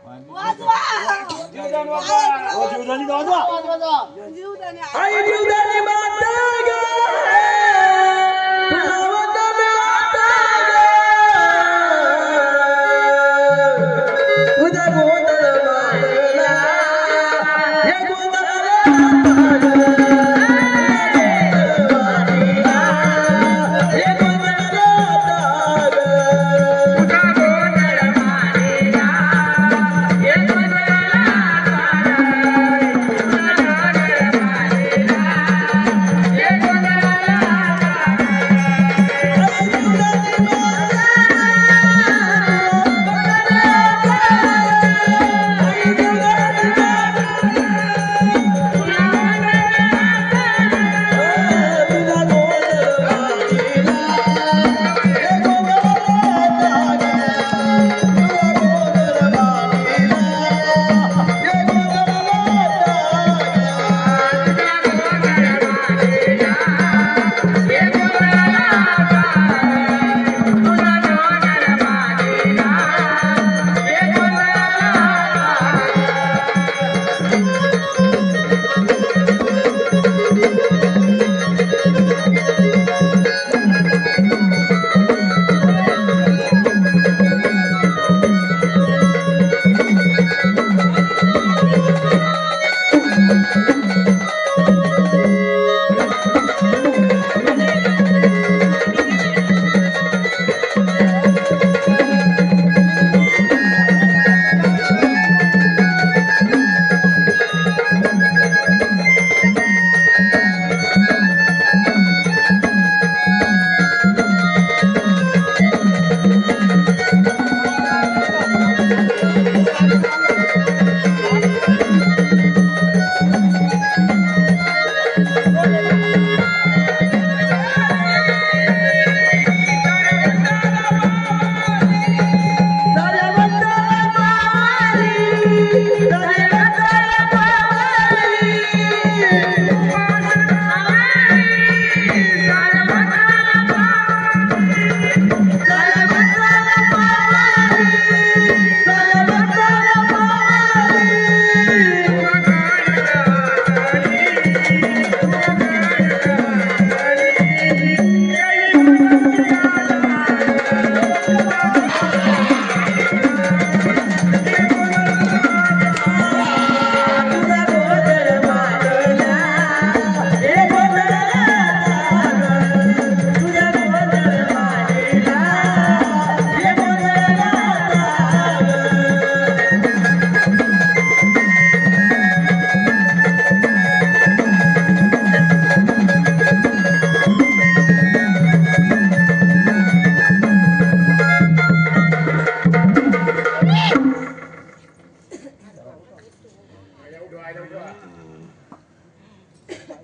वाजवा जीवदानी वाजवा ओ जीवदानी वाजवा जीवदानी आई जीवदानी माता ग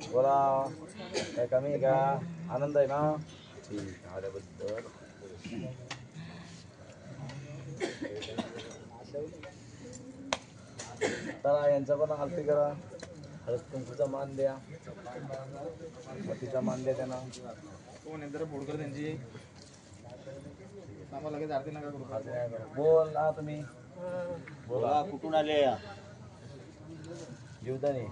बोला काय कमी आहे का आनंद आहे ना ठीक आल्याबद्दल चला यांचा पण आरती करा हळद कुंकूचा मान द्या मतीचा मान द्या त्यांना कोण नंतर फोडकर त्यांची आम्हाला लगेच आरती नका करू बोल ना तुम्ही बोला कुठून आले जीवदानी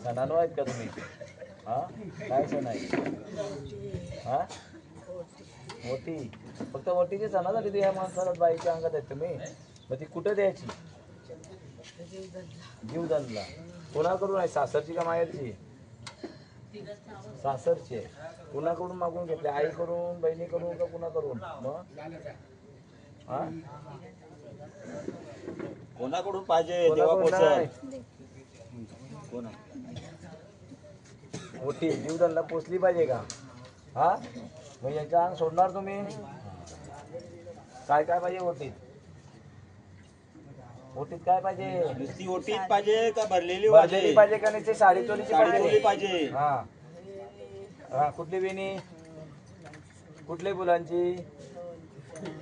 सणानो आहेत का तुम्ही हा काय सण आहे हा मोठी फक्त मोठीची सणासाठी या माणसाला बाईच्या अंगात आहेत तुम्ही मग ती कुठं द्यायची जीवदानला कोणाकडून आहे सासरची का माहेरची सासरची आहे कुणाकडून मागून घेतले आईकडून बहिणीकडून का कुणाकडून मग हा कोणाकडून पाहिजे मोठी जीवदानला पोचली पाहिजे का हा मग याच्या अंग सोडणार तुम्ही काय काय पाहिजे ओटीत ओटीत काय पाहिजे नुसती ओटीत पाहिजे का भरलेली पाहिजे का नाही साडी चोलीची पाहिजे हा हा कुठली वेणी कुठल्या फुलांची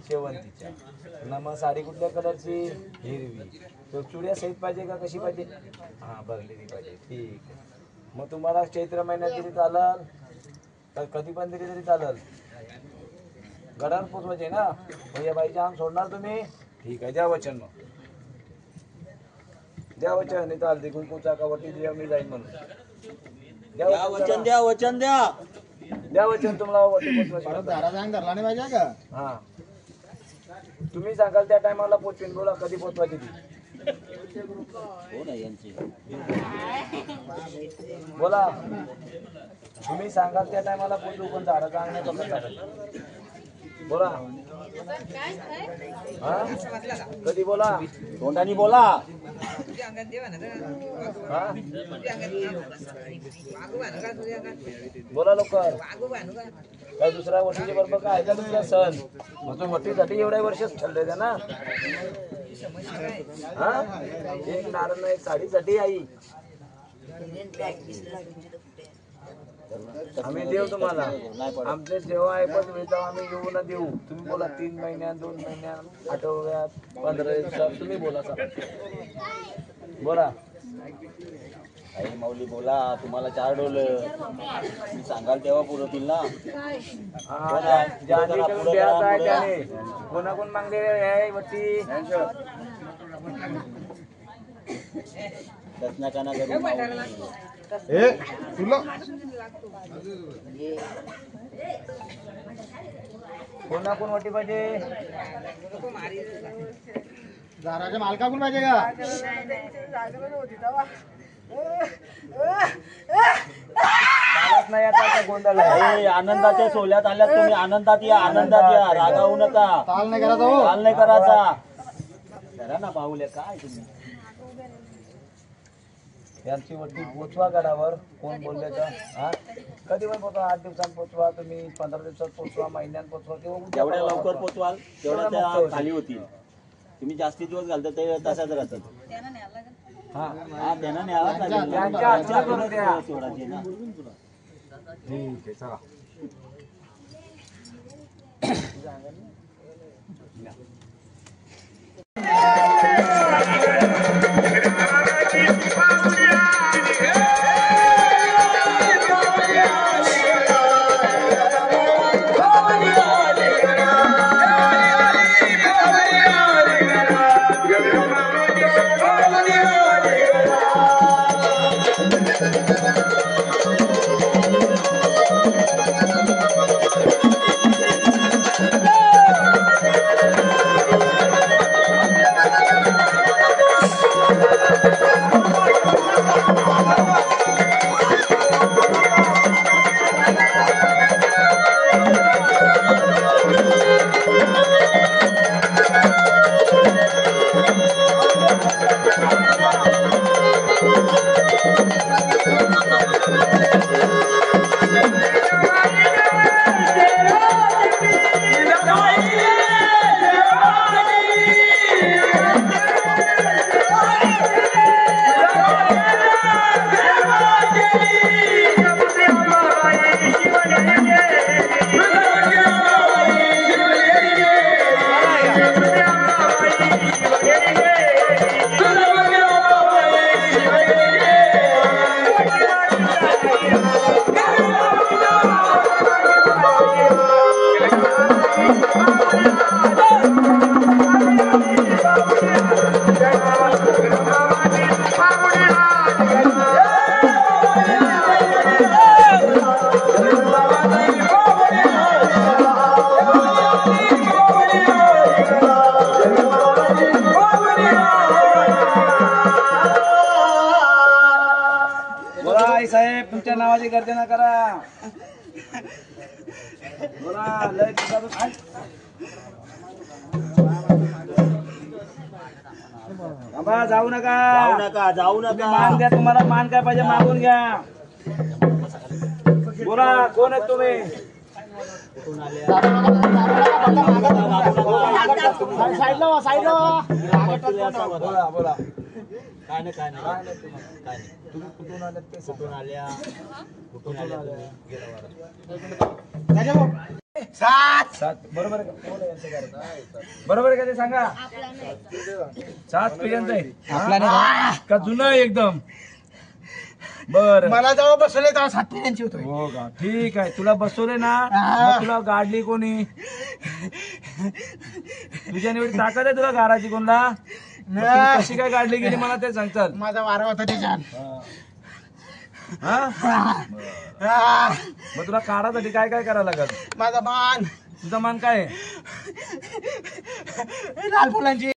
शेवंतीच्या ना मग साडी कुठल्या कलरची हिरवी तो चुड्या सहित पाहिजे का कशी पाहिजे हा भरलेली पाहिजे ठीक आहे मग तुम्हाला चैत्र महिन्यात तरी चालल तर कधी पण तरी चालल गडावर पोचवायचे ना मग या बाईच्या अंग सोडणार तुम्ही ठीक आहे, द्या वचन मग. द्या वचन. इथं हळदी कुंकूचा का वटी द्या, मी जाईन म्हणून. द्या वचन. द्या वचन द्या. द्या वचन. तुम्हाला वटी पोचवायची. धरला नाही पाहिजे का? हा, तुम्ही सांगाल त्या टायमाला पोचवीन. बोला कधी पोचवायची ती. बोला, तुम्ही सांगाल त्या टायमाला पोचवू, पण झाडाचा अंग नाही पकडत टाकायचं. बोला. हा, कधी बोला. तोंडानी बोला. हा, बोला लवकर. काय दुसऱ्या वर्षीचे बरोबर काय का दुसरा सण मग वटीसाठी एवढ्या वर्षच ठरले त्या ना. हा, एक नारळ एक साडीसाठी आई आम्ही देऊ तुम्हाला. आमचे जेव्हा ऐकत होईल तेव्हा आम्ही येऊ ना देऊ. तुम्ही बोला 3 महिन्यात, 2 महिन्यात, आठवड्यात, 15 दिवसात तुम्ही बोला. बोला. आई माऊली बोला. तुम्हाला 4 डोल मी सांगाल तेव्हा पुरवतील ना. त्याने कोणाकोण मागले आहे वटी. दसना काना करून कोणाकोण वटी पाहिजे. दाराच्या मालकाकडून पाहिजे का. नाही आता गोंधळ आहे. आनंदाच्या सोल्यात आल्यात तुम्ही. आनंदात या, आनंदात या. रागावू नका. ताल नाही करायचा. ताल नाही करायचा. करा ना पाहुल्या. काय तुम्ही यांची वटी पोचवा गडावर. कोण बोलले तर. हा, कधी पण पोचवा. 8 दिवसांत पोचवा तुम्ही, 15 दिवसात पोचवा, महिन्यात पोचवा. जेवढ्या लवकर पोचवाल तेवढ्या त्या खाली होतील. तुम्ही जास्ती दिवस घालता ते तसाच राहतात. हा, त्यांना न्यावं लागेल. त्यांच्या हातात करून द्या. सोडायचे ना. ठीक आहे, चला. साहेब तुमच्या नावाची गर्जना करा. बोला. लय जाऊ नका. जाऊ नका. जाऊ नका. मान द्या. तुम्हाला मान काय पाहिजे मागून घ्या. बोला, कोण आहेत तुम्ही. बोला बोला. काय नाही. काय नाही. तुम्ही कुठून आले ते. कुठून आल्या. कुठून आल्या. सात. बरोबर आहे का. बरोबर आहे का ते सांगा. 7 पर्यंत आहे का जुनं एकदम. बरं. मला जेव्हा बसवले तेव्हा 7 महिन्यांची होतो. हो का, ठीक आहे. तुला बसवले ना, मग तुला गाडली कोणी? तुझ्या निवडी ताकद आहे तुला गाडाची कोणला? मग तू कशी काय गाडली गेली मला ते सांगतात. माझा वारा होता त्याच्यात. मग तुला काढासाठी काय काय करावं लागत? माझा मान, तुझा मान काय आहे? लाल फुलांची.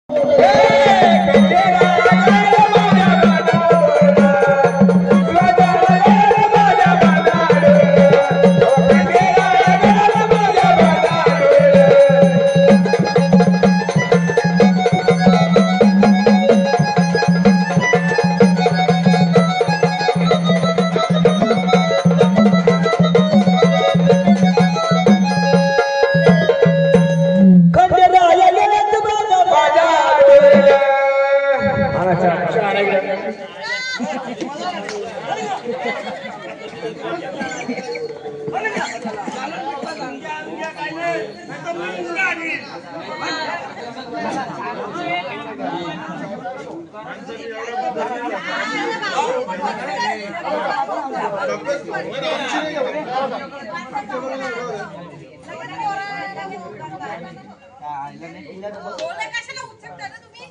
कशाला उचलता ना तुम्ही?